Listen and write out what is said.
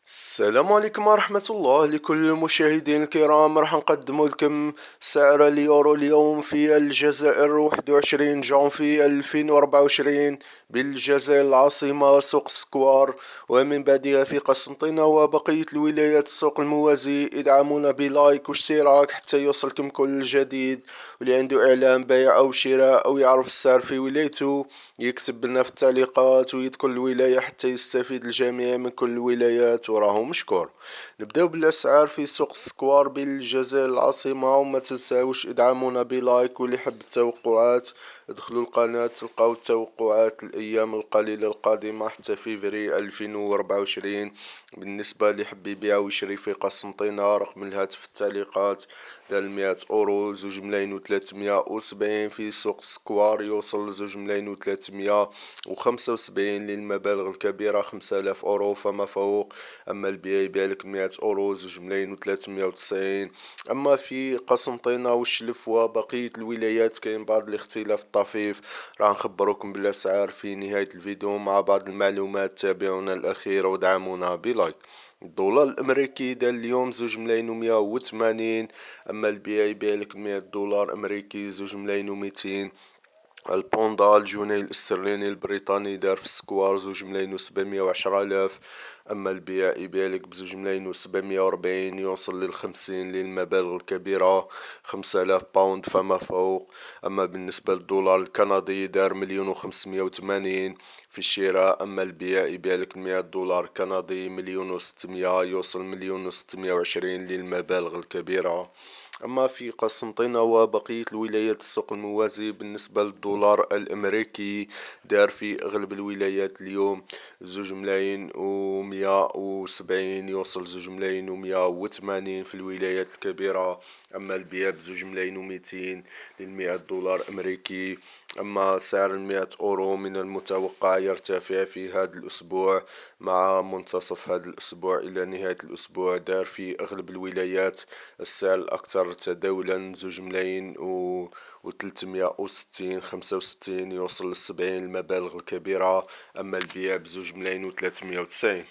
السلام عليكم ورحمة الله لكل المشاهدين الكرام. راح نقدم لكم سعر اليورو اليوم في الجزائر 21 جانفي 2024 بالجزائر العاصمة سوق سكوار، ومن بعدها في قسنطينة وبقية الولايات السوق الموازي. ادعمونا بلايك واشتراك حتى يوصلكم كل جديد، واللي عنده اعلان بيع او شراء او يعرف السعر في ولايته يكتب لنا في التعليقات ويذكر الولاية حتى يستفيد الجميع من كل الولايات، وراه مشكور. نبداو بالاسعار في سوق سكوار بالجزائر العاصمة، وما تنساوش ادعمونا بلايك، واللي يحب التوقعات ادخلوا القناة تلقاو التوقعات الايام القليلة القادمة حتى فيفري 2024. بالنسبة اللي يحب يبيع ويشري في قسنطينة، رقم الهاتف في التعليقات. دال 100 أورو 2,370. في سوق سكوار يوصل 2,375 للمبالغ الكبيرة 5,000 أورو فما فوق. أما البيع يبيعلك 100 أورو 2,390. أما في قسنطينة والشلف وبقية الولايات كاين بعض الاختلاف الطفيف، راح نخبروكم بالأسعار في نهاية الفيديو مع بعض المعلومات. تابعونا الأخيرة ودعمونا بلايك. الدولار الامريكي دال اليوم 2,180. اما البيع يبيعلك 100 دولار امريكي 2,200. البوندا الجنيه الاسترليني البريطاني دار في السكوار 2,710,000. اما البيع يبيعلك ب2,740، يوصل لل50 للمبالغ الكبيرة 5,000 باوند فما فوق. اما بالنسبة للدولار الكندي دار 1,580 في الشراء. اما البيع يبيعلك 100 دولار كندي 1,600، يوصل 1,620 للمبالغ الكبيرة. أما في قسنطينة وبقية الولايات السوق الموازي، بالنسبة للدولار الأمريكي دار في أغلب الولايات اليوم 2,170، يوصل 2,180 في الولايات الكبيرة. أما البيع ب2,200 لل100 دولار أمريكي. أما سعر 100 أورو من المتوقع يرتفع في هذا الأسبوع مع منتصف هذا الأسبوع إلى نهاية الأسبوع. دار في أغلب الولايات السعر الأكثر تداولا 2,360 65، يوصل ل70 المبالغ الكبيرة. أما البيع ب2,390.